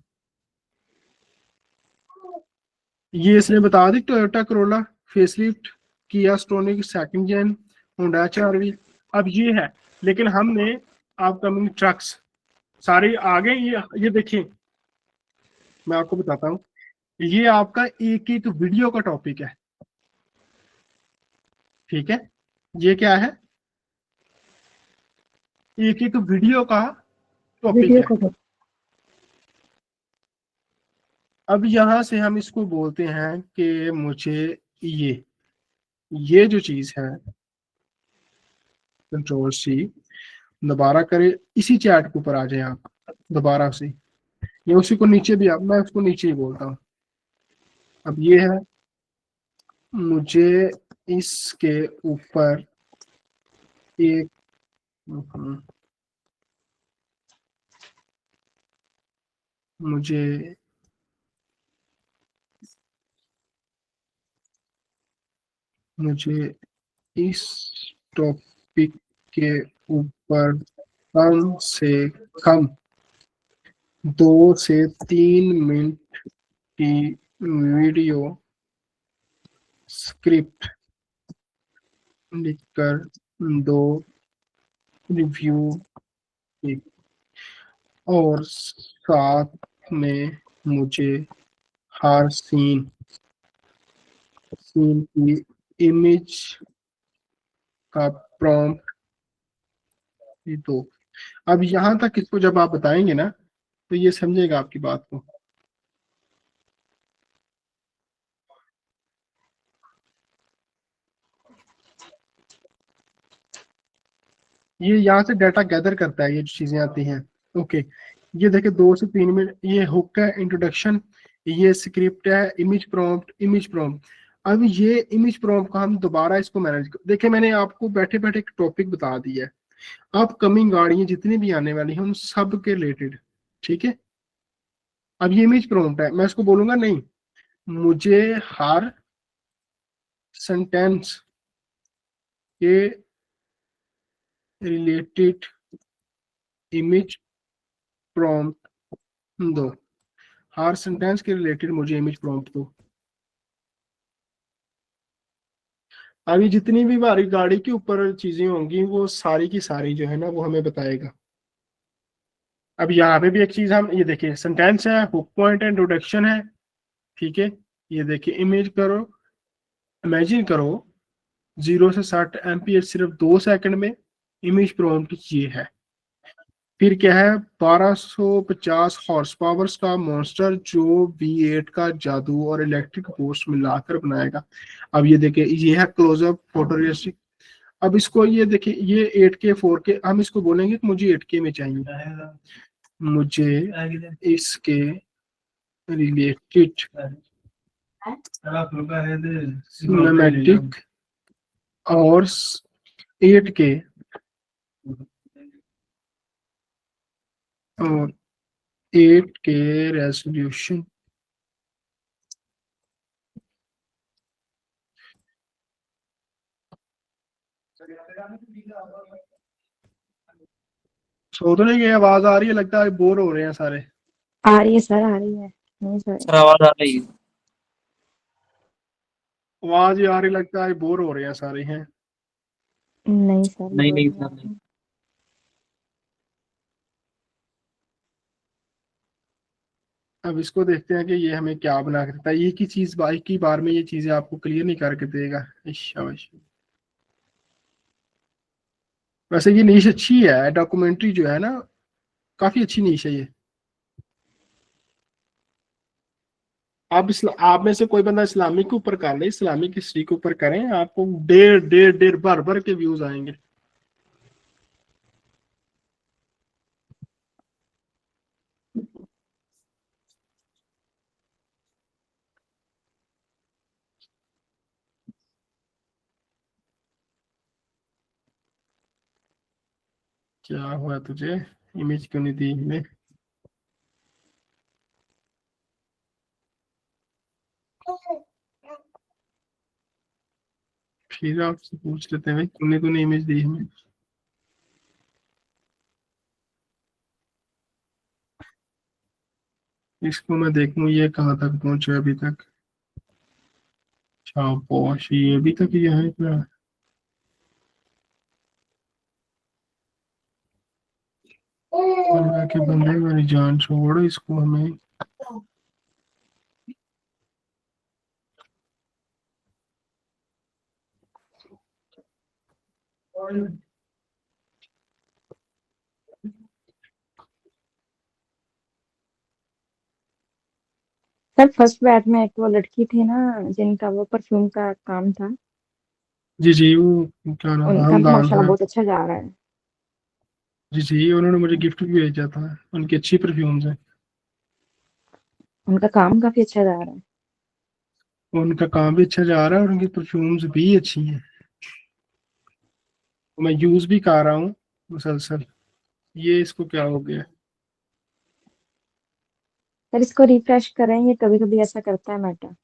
ये इसने बता दी। टोयोटा करोला फेसलिफ्ट, किया स्टोनिक सेकंड जेन, होंडा चार्वी, अब ये है। लेकिन हमने अपकमिंग ट्रक्स सारे आ गए। ये देखिए, मैं आपको बताता हूँ, ये आपका एक एक वीडियो का टॉपिक है। ठीक है? ये क्या है? एक एक वीडियो का टॉपिक वीडियो है। को दो। अब यहां से हम इसको बोलते हैं कि मुझे ये जो चीज है, कंट्रोल सी, दोबारा करें, इसी चैट के ऊपर आ जाए आप दोबारा से, या उसी को नीचे भी आप, मैं उसको नीचे ही बोलता हूँ। अब ये है, मुझे इसके ऊपर एक मुझे मुझे इस टॉपिक के ऊपर कम से कम 2 से 3 मिनट की वीडियो स्क्रिप्ट लिखकर दो, रिव्यू एक, और साथ में मुझे हर सीन की इमेज का प्रॉम्प्ट भी दो। अब यहाँ तक इसको जब आप बताएंगे ना तो ये समझेगा आपकी बात को। ये यहाँ से डाटा गैदर करता है, ये जो चीजें आती हैं। ओके, ये देखिए 2 से 3 मिनट, ये हुक है, इंट्रोडक्शन, ये स्क्रिप्ट है, इमेज प्रॉम्प्ट, इमेज प्रॉम्प्ट। अब ये इमेज प्रॉम्प्ट का हम दोबारा इसको मैनेज देखिए, मैंने आपको बैठे बैठे एक टॉपिक बता दिया है, अब कमिंग गाड़ियां जितनी भी आने वाली हैं उन सब के रिलेटेड, ठीक है। अब ये इमेज प्रॉम्प्ट है, मैं इसको बोलूंगा नहीं, मुझे हर सेंटेंस के रिलेटेड इमेज प्रॉम्प्ट दो, हर सेंटेंस के रिलेटेड मुझे इमेज प्रॉम्प्ट दो। अभी जितनी भी हमारी गाड़ी के ऊपर चीजें होंगी वो सारी की सारी जो है ना वो हमें बताएगा। अब यहाँ पे भी एक चीज, हम ये देखिए, सेंटेंस है, हुक पॉइंट है, इंट्रोडक्शन है, ठीक है। ये देखिए, इमेज करो, इमेजिन करो 0 से 60 एम्पियर सिर्फ 2 सेकंड में, इमेज प्रॉम्प्ट ये है। फिर क्या है, 1250 हॉर्स पावर्स का मॉन्स्टर जो V8 का जादू और इलेक्ट्रिक फोर्स मिलाकर बनाएगा। अब ये देखिए, ये है क्लोजअप फोटोरिस्टिक। अब इसको ये देखिए, ये 8K 4K, हम इसको बोलेंगे कि मुझे 8K में चाहिए, मुझे इसके रिलेटेड सिनेमैटिक और 8K और 8K रेजोल्यूशन। सो तो नहीं गए, आवाज आ रही है, लगता है बोर हो रहे हैं सारे। आ रही है सर, आ रही है। नहीं सर, सर आवाज आ रही है। आवाज ही आ रही, लगता है बोर हो रहे हैं सारे हैं। नहीं सर, नहीं बोल नहीं नहीं आ सर नहीं। रही। अब इसको देखते हैं कि ये हमें क्या बना के देता है, एक ही चीज एक ही बार में ये चीजें आपको क्लियर नहीं करके देगा। शाबाश। वैसे ये नीश अच्छी है, डॉक्यूमेंट्री जो है ना, काफी अच्छी नीश है ये। आप में से कोई बंदा इस्लामिक के ऊपर कर ले, इस्लामिक हिस्ट्री के ऊपर करें, आपको डेढ़ डेढ़ डेढ़ भर भर के व्यूज आएंगे। क्या हुआ तुझे, इमेज क्यों नहीं दी हमें? फिर आपसे पूछ लेते हैं, तूने इमेज दी हमें? इसको मैं देखूं ये कहाँ तक पहुंचे अभी तक। शाबाश, ये अभी तक ये है क्या? अल्लाह के बंदे, मेरी जान छोड़, इसको हमें सर फर्स्ट बैच में एक वो लड़की थी ना जिनका वो परफ्यूम का काम था, जी जी, वो क्या नाम उनका तो हमदान माशाल्लाह था। बहुत अच्छा जा रहा है। जी जी, उन्होंने मुझे गिफ्ट भी भेजा था, उनकी अच्छी परफ्यूम्स है। उनका काम काफी अच्छा जा रहा है। उनका काम भी अच्छा जा रहा है और उनकी परफ्यूम्स भी अच्छी हैं। मैं यूज भी कर रहा हूँ मुसलसल। ये इसको क्या हो गया? सर इसको रिफ्रेश करें, ये कभी कभी ऐसा करता है मेटा।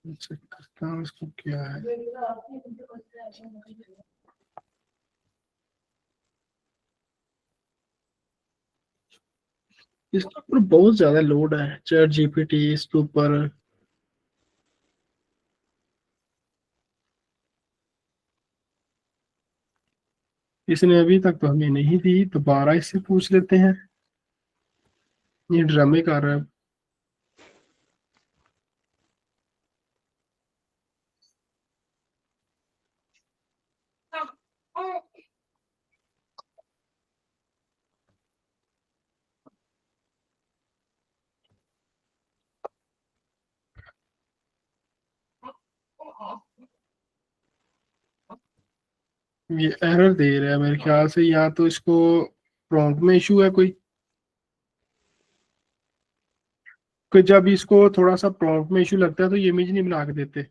चेक करता हूँ इसको क्या है। इसके ऊपर बहुत ज्यादा लोड है, चैट जीपीटी इसके ऊपर। इसने अभी तक तो हमें नहीं दी, दोबारा इससे पूछ लेते हैं। ये ड्रामे कर रहा है। ये एरर दे रहा है मेरे ख्याल से, या तो इसको प्रॉम्प्ट में इशू है कोई। कि जब इसको थोड़ा सा प्रॉम्प्ट में इशू लगता है तो ये इमेज नहीं बना के देते।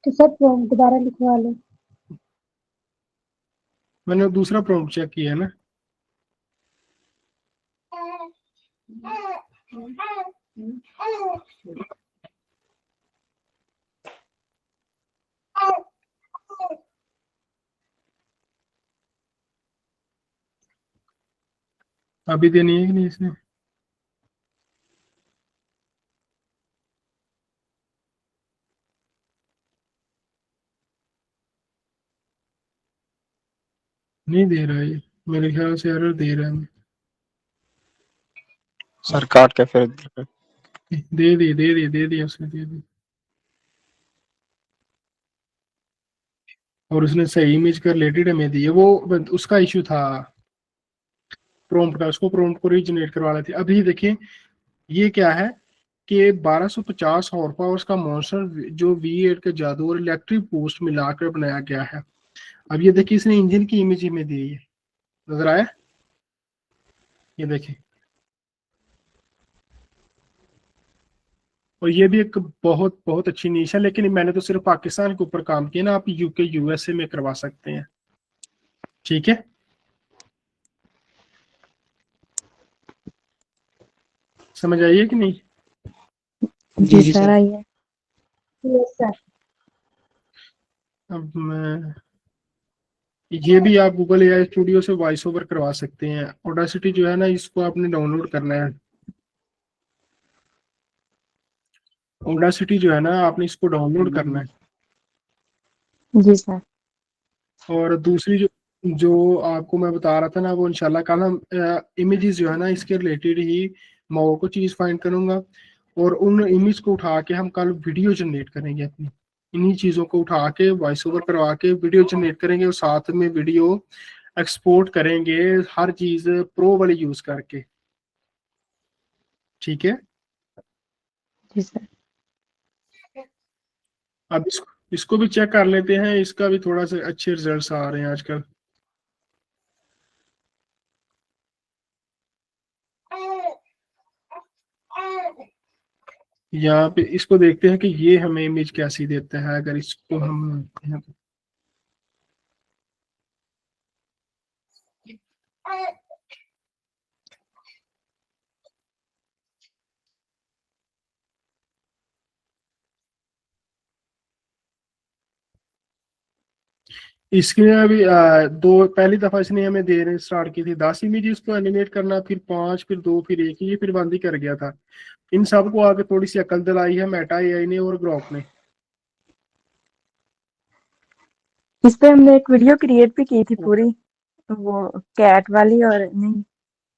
तो सर दोबारा लिखवा लो। मैंने दूसरा प्रॉम्प्ट चेक किया है ना। अभी देनी है कि नहीं इसने? नहीं दे रहा है ये, मेरे ख्याल से एरर दे रहा है। सर काट के फिर दे दी उसने, दे दी। और उसने सही इमेज का रिलेटेड हमें दी है, वो उसका इशू था प्रॉम्प्ट का, उसको प्रॉम्प्ट को रीजनरेट करवा रहे थे। अभी देखिए ये क्या है कि 1250 हॉर्स पावर का मॉन्स्टर जो V8 के जादू और इलेक्ट्रिक बूस्ट मिलाकर बनाया गया है। अब ये देखिए इसने इंजन की इमेज में दी है, नजर आया? ये देखिए, और ये भी एक बहुत बहुत अच्छी नीश है, लेकिन मैंने तो सिर्फ पाकिस्तान के ऊपर काम किया ना, आप यूके यूएसए में करवा सकते हैं। ठीक है, समझ आइए कि नहीं? जी जी सर सर। आइए। Yes sir. अब मैं ये भी आप गूगल एआई स्टूडियो से वॉइस ओवर करवा सकते हैं। ऑडासिटी जो है ना, इसको आपने डाउनलोड करना है। ऑडासिटी जो है ना, आपने इसको डाउनलोड करना है। जी सर। और दूसरी जो जो आपको मैं बता रहा था ना, वो इंशाल्लाह कल हम इमेजेस जो है ना इसके रिलेटेड ही मैं को चीज फाइंड करूंगा। और उन इमेज को उठा के हम कल वीडियो जनरेट करेंगे अपनी। इन्हीं चीजों को उठा के वॉइस ओवर करवा के वीडियो जनरेट करेंगे, और साथ में वीडियो एक्सपोर्ट करेंगे, हर चीज प्रो वाली यूज करके। ठीक है, जी सर। अब इसको भी चेक कर लेते हैं, इसका भी थोड़ा सा अच्छे रिजल्ट्स आ रहे हैं आजकल। यहाँ पे इसको देखते हैं कि ये हमें इमेज कैसी देता है, अगर इसको हम इसके अभी दो पहली दफा इसने हमें देने स्टार्ट की थी 10 इमेजेस को एनिमेट करना, फिर 5, फिर 2, फिर 1, ये फिर बंद ही कर गया था। इन सबको आगे थोड़ी सी अकल दिलाई है मेटा एआई ने और ग्रोक ने। इस पे हमने एक वीडियो क्रिएट भी की थी पूरी, वो कैट वाली और नहीं,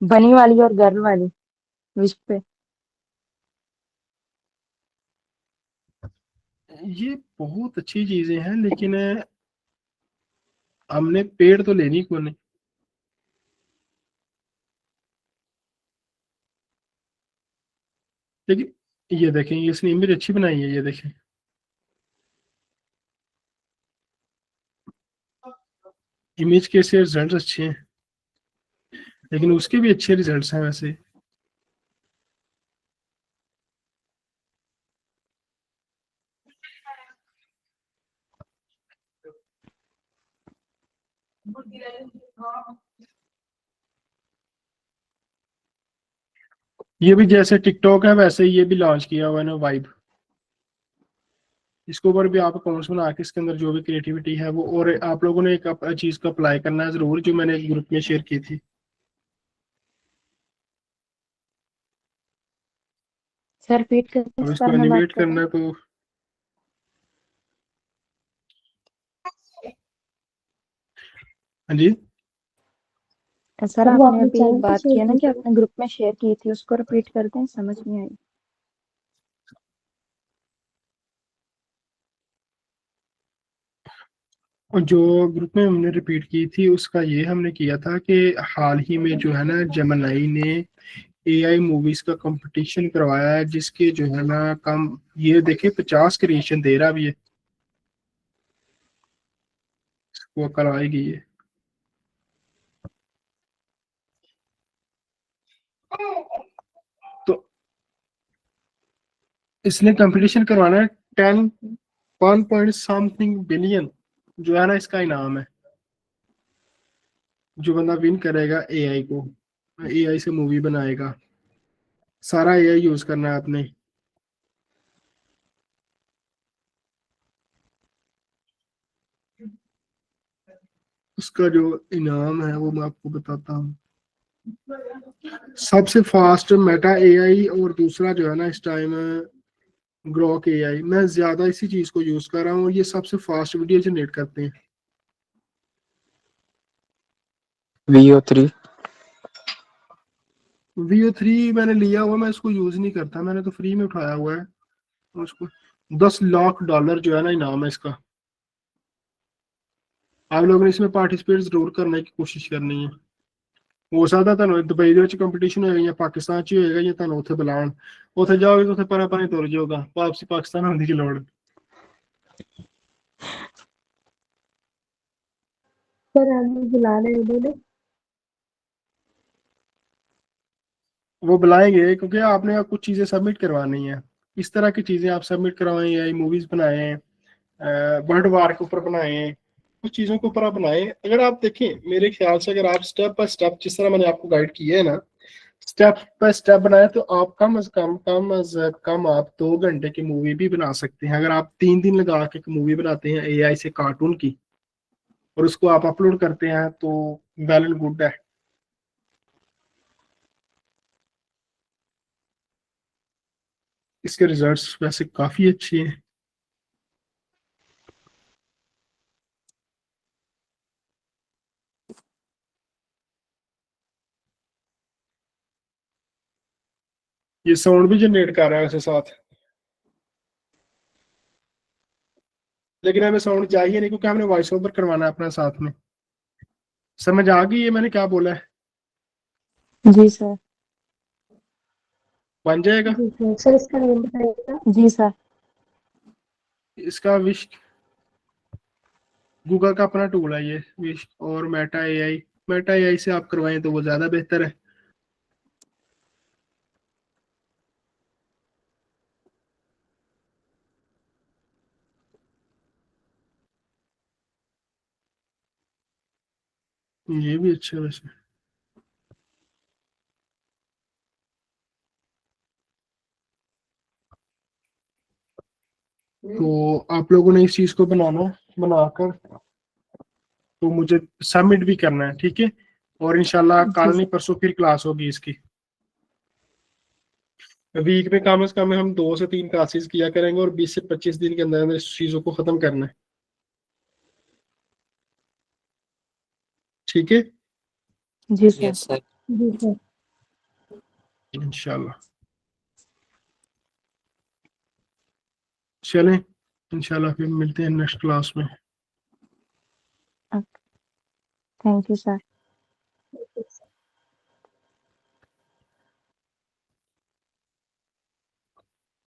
बनी वाली और गर्ल वाली विश पे। ये बहुत अच्छी चीजें हैं, लेकिन हमने पेड़ तो लेनी को नहीं। लेकिन ये देखें, ये इसने इमेज अच्छी बनाई है, ये देखें, इमेज के से रिजल्ट अच्छे हैं, लेकिन उसके भी अच्छे रिजल्ट्स हैं वैसे। ये भी जैसे टिकटॉक है वैसे ही ये भी लॉन्च किया हुआ है ना वाइब। इसके ऊपर भी आप अकाउंट्स बना के इसके अंदर जो भी क्रिएटिविटी है वो, और आप लोगों ने एक चीज को अप्लाई करना है जरूर, जो मैंने ग्रुप में शेयर की थी। सर रिपीट करते अब इस इसको बारे में बात एनिमेट कर रहे करना है तो हाँ जी, हैं सर, वो आपने आपने अभी चैनल पे बात शेयर की है ना की कि थी। आपने ग्रुप में शेयर की थी, उसको रिपीट करते हैं, समझ नहीं आई। और जो ग्रुप में हमने रिपीट की थी उसका ये हमने किया था कि हाल ही में जो है ना जेमिनी ने एआई मूवीज का कंपटीशन करवाया है, जिसके जो है ना कम, ये देखिए 50 क्रिएशन दे रहा भी है, वो करवाएगी ये। तो इसने कंपटीशन करवाना है 1 पॉइंट समथिंग बिलियन जो है ना इसका इनाम है, जो बंदा विन करेगा एआई को, एआई से मूवी बनाएगा, सारा एआई यूज करना है आपने। उसका जो इनाम है वो मैं आपको बताता हूँ। सबसे फास्ट मेटा एआई, और दूसरा जो है ना इस टाइम ग्रोक एआई। मैं ज्यादा इसी चीज को यूज कर रहा हूँ, और ये सबसे फास्ट वीडियो जनरेट करते हैं। VO3। VO3 मैंने लिया हुआ, मैं इसको यूज नहीं करता, मैंने तो फ्री में उठाया हुआ है उसको। $10 लाख जो है ना इनाम है इसका। आप लोगों ने इसमें पार्टिसिपेट जरूर करने की कोशिश करनी है। हो सकदा ਤੁਹਾਨੂੰ ਦੁਬਈ ਦੇ ਵਿੱਚ ਕੰਪੀਟੀਸ਼ਨ ਹੋਏਗਾ ਜਾਂ ਪਾਕਿਸਤਾਨ 'ਚ ਹੀ ਹੋਏਗਾ, ਜਾਂ ਤੁਹਾਨੂੰ ਉੱਥੇ ਬੁਲਾਉਣ, ਉੱਥੇ ਜਾਓਗੇ ਤਾਂ ਉੱਥੇ ਪਰਾਂ ਪਰਾਂ ਤੁਰ ਜਾਓਗਾ, ਵਾਪਸੀ ਪਾਕਿਸਤਾਨ ਆਉਣ ਦੀ ਕੀ ਲੋੜ। सर हमें बुला रहे उन्होंने। वो बुलाएंगे क्योंकि आपने कुछ चीजें सबमिट करवानी है, इस तरह की चीजें आप सबमिट करवाएं, या मूवीज बनाए हैं, वर्ल्ड वार के ऊपर बनाए हैं, कुछ चीजों के ऊपर आप बनाए। अगर आप देखें मेरे ख्याल से, अगर आप स्टेप बाय स्टेप जिस तरह मैंने आपको गाइड किया है ना, स्टेप बाय स्टेप बनाए, तो आप कम आप 2 घंटे की मूवी भी बना सकते हैं। अगर आप 3 दिन लगा के मूवी बनाते हैं एआई से कार्टून की, और उसको आप अपलोड करते हैं, तो वेल एंड गुड है। इसके रिजल्ट्स वैसे काफी अच्छे हैं। ये साउंड भी जनरेट कर रहा है वैसे साथ, लेकिन हमें साउंड चाहिए नहीं क्योंकि हमने वॉइस ओवर करवाना है अपना साथ में। समझ आ गई है मैंने क्या बोला है? जी सर। बन जाएगा। जी सर इसका नेम बताइएगा। जी सर। इसका विश, गूगल का अपना टूल है ये विश, और मेटा एआई से आप करवाएं तो वो ज्यादा बेहतर है। ये भी अच्छा है वैसे। तो आप लोगों ने इस चीज को बनाकर तो मुझे सबमिट भी करना है, ठीक है? और इंशाल्लाह जी कल नहीं सर। परसों फिर क्लास होगी इसकी। वीक में कम से कम हम 2 से 3 क्लासेस किया करेंगे, और 20 से 25 दिन के अंदर अंदर इस चीजों को खत्म करना है, ठीक है? जी सर। Yes sir. जी सर। इंशाल्लाह चलें, इंशाल्लाह फिर मिलते हैं नेक्स्ट क्लास में। Thank you sir.